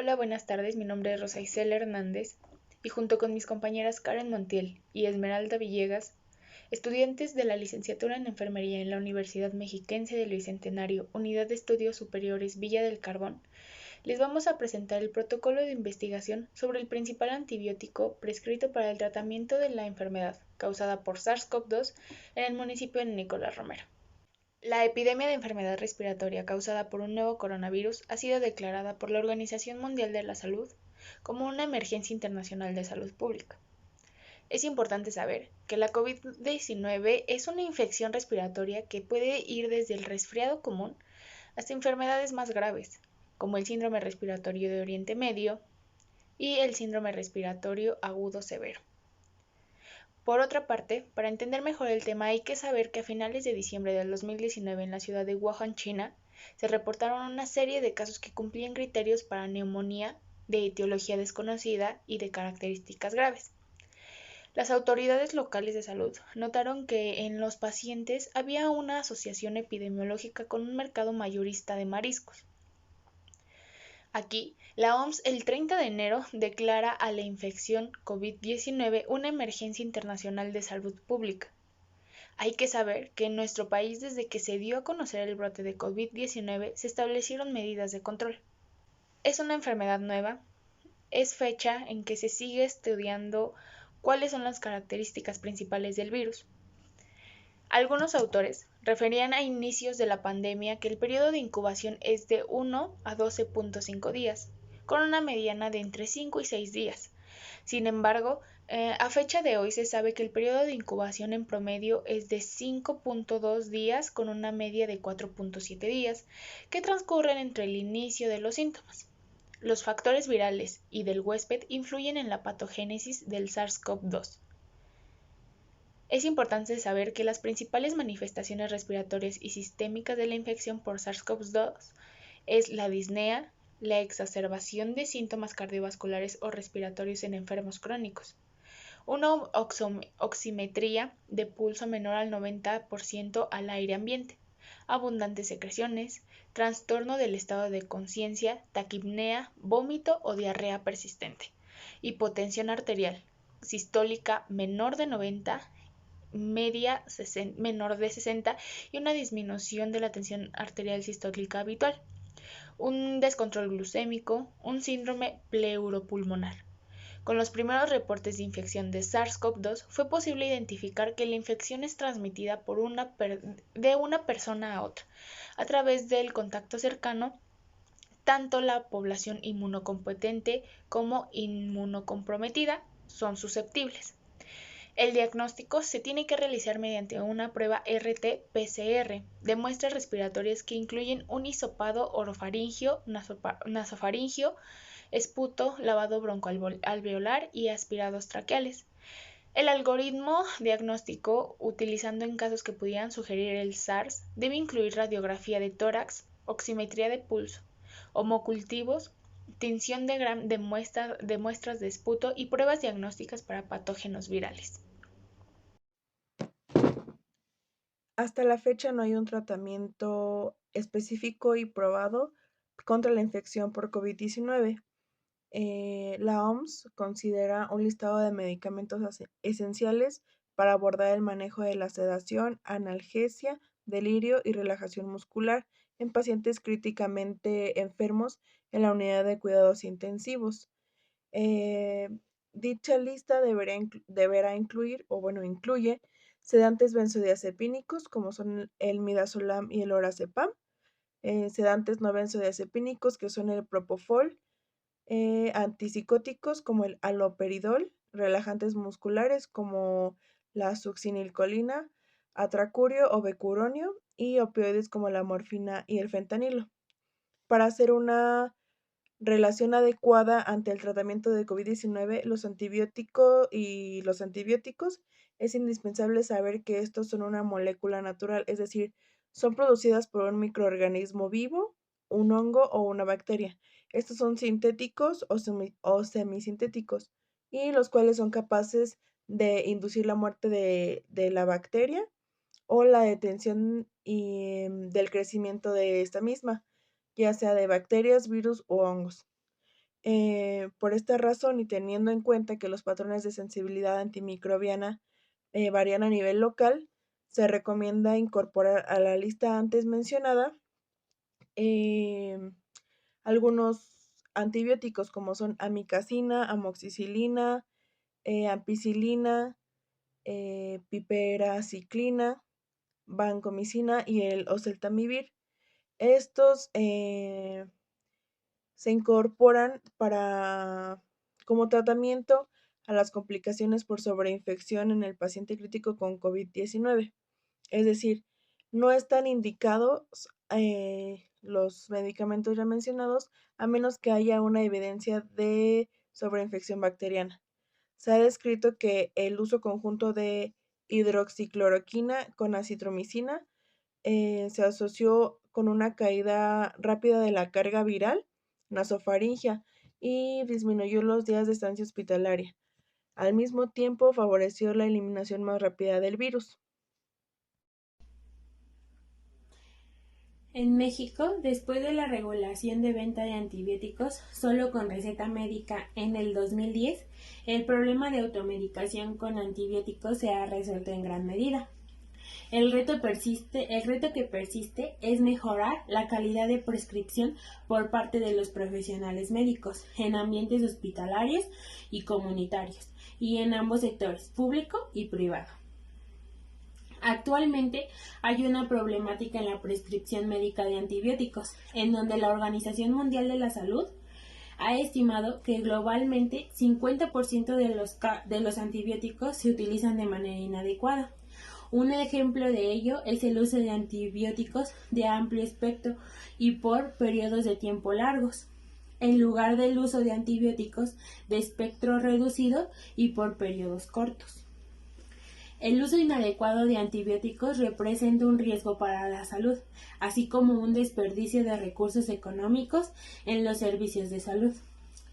Hola, buenas tardes. Mi nombre es Rosa Isela Hernández y junto con mis compañeras Karen Montiel y Esmeralda Villegas, estudiantes de la licenciatura en Enfermería en la Universidad Mexiquense del Bicentenario, Unidad de Estudios Superiores Villa del Carbón, les vamos a presentar el protocolo de investigación sobre el principal antibiótico prescrito para el tratamiento de la enfermedad causada por SARS-CoV-2 en el municipio de Nicolás Romero. La epidemia de enfermedad respiratoria causada por un nuevo coronavirus ha sido declarada por la Organización Mundial de la Salud como una emergencia internacional de salud pública. Es importante saber que la COVID-19 es una infección respiratoria que puede ir desde el resfriado común hasta enfermedades más graves, como el síndrome respiratorio de Oriente Medio y el síndrome respiratorio agudo severo. Por otra parte, para entender mejor el tema hay que saber que a finales de diciembre del 2019 en la ciudad de Wuhan, China, se reportaron una serie de casos que cumplían criterios para neumonía de etiología desconocida y de características graves. Las autoridades locales de salud notaron que en los pacientes había una asociación epidemiológica con un mercado mayorista de mariscos. Aquí, la OMS el 30 de enero declara a la infección COVID-19 una emergencia internacional de salud pública. Hay que saber que en nuestro país desde que se dio a conocer el brote de COVID-19 se establecieron medidas de control. Es una enfermedad nueva, es fecha en que se sigue estudiando cuáles son las características principales del virus. Algunos autores referían a inicios de la pandemia que el periodo de incubación es de 1 a 12.5 días, con una mediana de entre 5 y 6 días. Sin embargo, a fecha de hoy se sabe que el periodo de incubación en promedio es de 5.2 días con una media de 4.7 días, que transcurren entre el inicio de los síntomas. Los factores virales y del huésped influyen en la patogénesis del SARS-CoV-2. Es importante saber que las principales manifestaciones respiratorias y sistémicas de la infección por SARS-CoV-2 es la disnea, la exacerbación de síntomas cardiovasculares o respiratorios en enfermos crónicos, una oximetría de pulso menor al 90% al aire ambiente, abundantes secreciones, trastorno del estado de conciencia, taquipnea, vómito o diarrea persistente, hipotensión arterial sistólica menor de 90, media menor de 60 y una disminución de la tensión arterial sistólica habitual, un descontrol glucémico, un síndrome pleuropulmonar. Con los primeros reportes de infección de SARS-CoV-2 fue posible identificar que la infección es transmitida de una persona a otra a través del contacto cercano. Tanto la población inmunocompetente como inmunocomprometida son susceptibles. El diagnóstico se tiene que realizar mediante una prueba RT-PCR de muestras respiratorias que incluyen un hisopado orofaringio, nasofaringio, esputo, lavado broncoalveolar y aspirados traqueales. El algoritmo diagnóstico, utilizando en casos que pudieran sugerir el SARS, debe incluir radiografía de tórax, oximetría de pulso, homocultivos, tinción de Gram de muestras de esputo y pruebas diagnósticas para patógenos virales. Hasta la fecha no hay un tratamiento específico y probado contra la infección por COVID-19. La OMS considera un listado de medicamentos esenciales para abordar el manejo de la sedación, analgesia, delirio y relajación muscular en pacientes críticamente enfermos en la unidad de cuidados intensivos. Eh, Dicha lista deberá incluir, o bueno, incluye sedantes benzodiazepínicos como son el midazolam y el lorazepam, sedantes no benzodiazepínicos que son el propofol, antipsicóticos como el haloperidol, relajantes musculares como la succinilcolina, atracurio o becuronio y opioides como la morfina y el fentanilo. Para hacer una relación adecuada ante el tratamiento de COVID-19, los antibióticos, es indispensable saber que estos son una molécula natural, es decir, son producidas por un microorganismo vivo, un hongo o una bacteria. Estos son sintéticos o semisintéticos y los cuales son capaces de inducir la muerte de la bacteria o la detención del crecimiento de esta misma, ya sea de bacterias, virus o hongos. Por esta razón y teniendo en cuenta que los patrones de sensibilidad antimicrobiana varían a nivel local, se recomienda incorporar a la lista antes mencionada algunos antibióticos como son amicacina, amoxicilina, ampicilina, piperaciclina, vancomicina y el oseltamivir. Estos se incorporan como tratamiento a las complicaciones por sobreinfección en el paciente crítico con COVID-19. Es decir, no están indicados los medicamentos ya mencionados a menos que haya una evidencia de sobreinfección bacteriana. Se ha descrito que el uso conjunto de hidroxicloroquina con acitromicina se asoció con una caída rápida de la carga viral nasofaringea y disminuyó los días de estancia hospitalaria. Al mismo tiempo, favoreció la eliminación más rápida del virus. En México, después de la regulación de venta de antibióticos solo con receta médica en el 2010, el problema de automedicación con antibióticos se ha resuelto en gran medida. El reto que persiste es mejorar la calidad de prescripción por parte de los profesionales médicos en ambientes hospitalarios y comunitarios y en ambos sectores, público y privado. Actualmente hay una problemática en la prescripción médica de antibióticos, en donde la Organización Mundial de la Salud ha estimado que globalmente 50% de los antibióticos se utilizan de manera inadecuada. Un ejemplo de ello es el uso de antibióticos de amplio espectro y por periodos de tiempo largos, en lugar del uso de antibióticos de espectro reducido y por periodos cortos. El uso inadecuado de antibióticos representa un riesgo para la salud, así como un desperdicio de recursos económicos en los servicios de salud.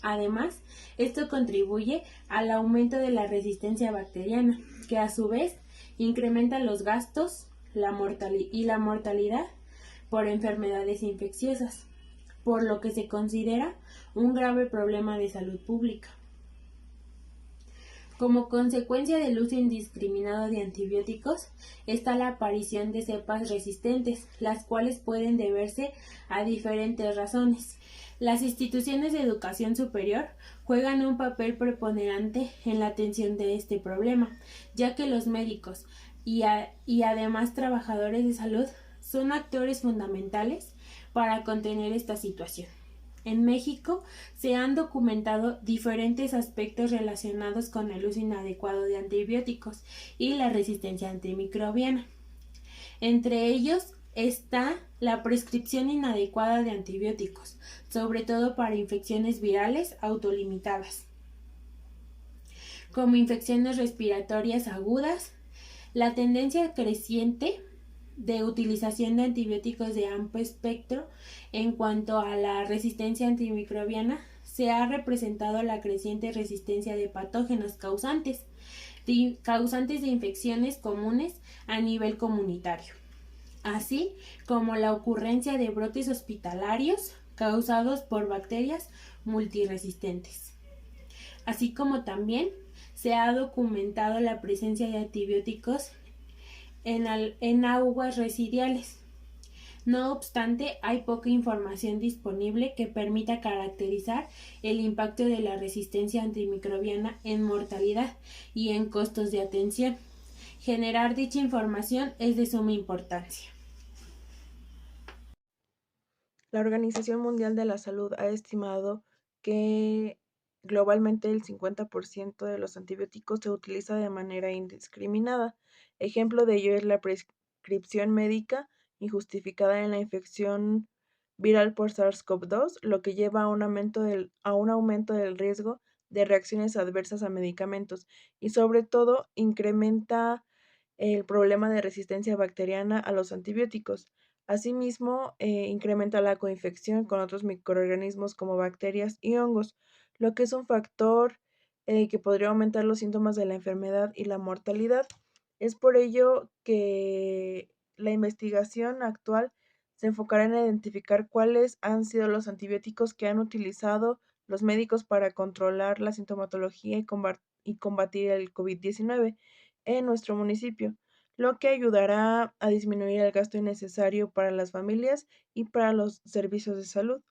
Además, esto contribuye al aumento de la resistencia bacteriana, que a su vez incrementa los gastos y la mortalidad por enfermedades infecciosas, por lo que se considera un grave problema de salud pública. Como consecuencia del uso indiscriminado de antibióticos está la aparición de cepas resistentes, las cuales pueden deberse a diferentes razones. Las instituciones de educación superior juegan un papel preponderante en la atención de este problema, ya que los médicos y además trabajadores de salud son actores fundamentales para contener esta situación. En México se han documentado diferentes aspectos relacionados con el uso inadecuado de antibióticos y la resistencia antimicrobiana. Entre ellos está la prescripción inadecuada de antibióticos, sobre todo para infecciones virales autolimitadas, como infecciones respiratorias agudas, la tendencia creciente de utilización de antibióticos de amplio espectro en cuanto a la resistencia antimicrobiana se ha representado la creciente resistencia de patógenos causantes de infecciones comunes a nivel comunitario, así como la ocurrencia de brotes hospitalarios causados por bacterias multiresistentes, así como también se ha documentado la presencia de antibióticos en aguas residuales. No obstante, hay poca información disponible que permita caracterizar el impacto de la resistencia antimicrobiana en mortalidad y en costos de atención. Generar dicha información es de suma importancia. La Organización Mundial de la Salud ha estimado que globalmente el 50% de los antibióticos se utiliza de manera indiscriminada. Ejemplo de ello es la prescripción médica injustificada en la infección viral por SARS-CoV-2, lo que lleva a un aumento del riesgo de reacciones adversas a medicamentos y sobre todo incrementa el problema de resistencia bacteriana a los antibióticos. Asimismo, incrementa la coinfección con otros microorganismos como bacterias y hongos, lo que es un factor que podría aumentar los síntomas de la enfermedad y la mortalidad. Es por ello que la investigación actual se enfocará en identificar cuáles han sido los antibióticos que han utilizado los médicos para controlar la sintomatología y combatir el COVID-19 en nuestro municipio, lo que ayudará a disminuir el gasto innecesario para las familias y para los servicios de salud.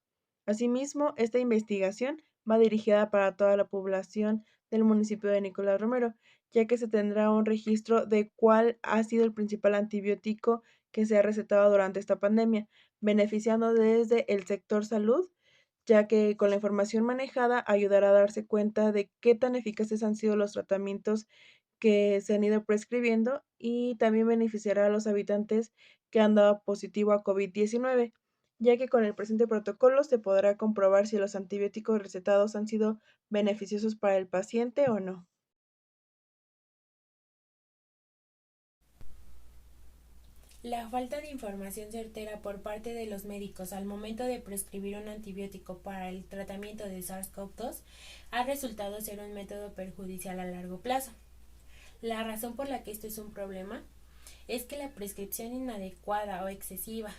Asimismo, esta investigación va dirigida para toda la población del municipio de Nicolás Romero, ya que se tendrá un registro de cuál ha sido el principal antibiótico que se ha recetado durante esta pandemia, beneficiando desde el sector salud, ya que con la información manejada ayudará a darse cuenta de qué tan eficaces han sido los tratamientos que se han ido prescribiendo y también beneficiará a los habitantes que han dado positivo a COVID-19, ya que con el presente protocolo se podrá comprobar si los antibióticos recetados han sido beneficiosos para el paciente o no. La falta de información certera por parte de los médicos al momento de prescribir un antibiótico para el tratamiento de SARS-CoV-2 ha resultado ser un método perjudicial a largo plazo. La razón por la que esto es un problema es que la prescripción inadecuada o excesiva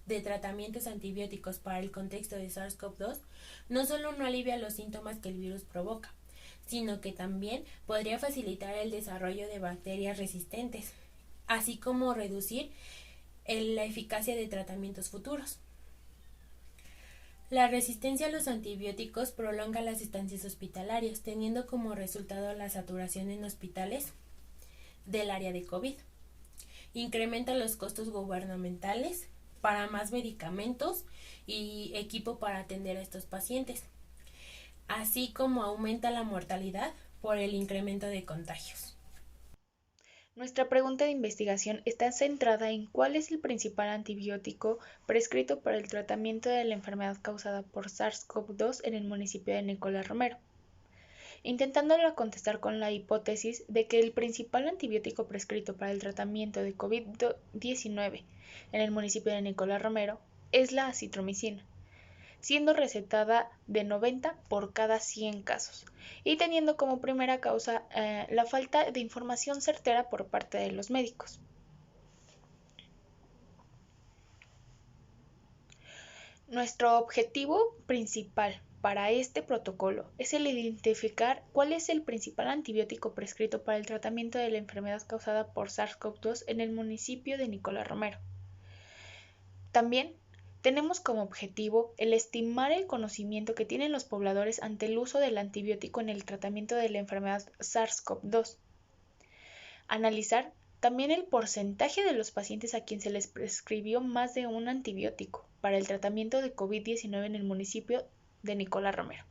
de tratamientos antibióticos para el contexto de SARS-CoV-2 no solo no alivia los síntomas que el virus provoca, sino que también podría facilitar el desarrollo de bacterias resistentes, así como reducir la eficacia de tratamientos futuros. La resistencia a los antibióticos prolonga las estancias hospitalarias, teniendo como resultado la saturación en hospitales del área de COVID. Incrementa los costos gubernamentales para más medicamentos y equipo para atender a estos pacientes, así como aumenta la mortalidad por el incremento de contagios. Nuestra pregunta de investigación está centrada en cuál es el principal antibiótico prescrito para el tratamiento de la enfermedad causada por SARS-CoV-2 en el municipio de Nicolás Romero, intentándolo contestar con la hipótesis de que el principal antibiótico prescrito para el tratamiento de COVID-19 en el municipio de Nicolás Romero es la acitromicina, siendo recetada de 90 por cada 100 casos y teniendo como primera causa la falta de información certera por parte de los médicos. Nuestro objetivo principal para este protocolo es el identificar cuál es el principal antibiótico prescrito para el tratamiento de la enfermedad causada por SARS-CoV-2 en el municipio de Nicolás Romero. También tenemos como objetivo el estimar el conocimiento que tienen los pobladores ante el uso del antibiótico en el tratamiento de la enfermedad SARS-CoV-2. Analizar también el porcentaje de los pacientes a quien se les prescribió más de un antibiótico para el tratamiento de COVID-19 en el municipio de Nicolás Romero.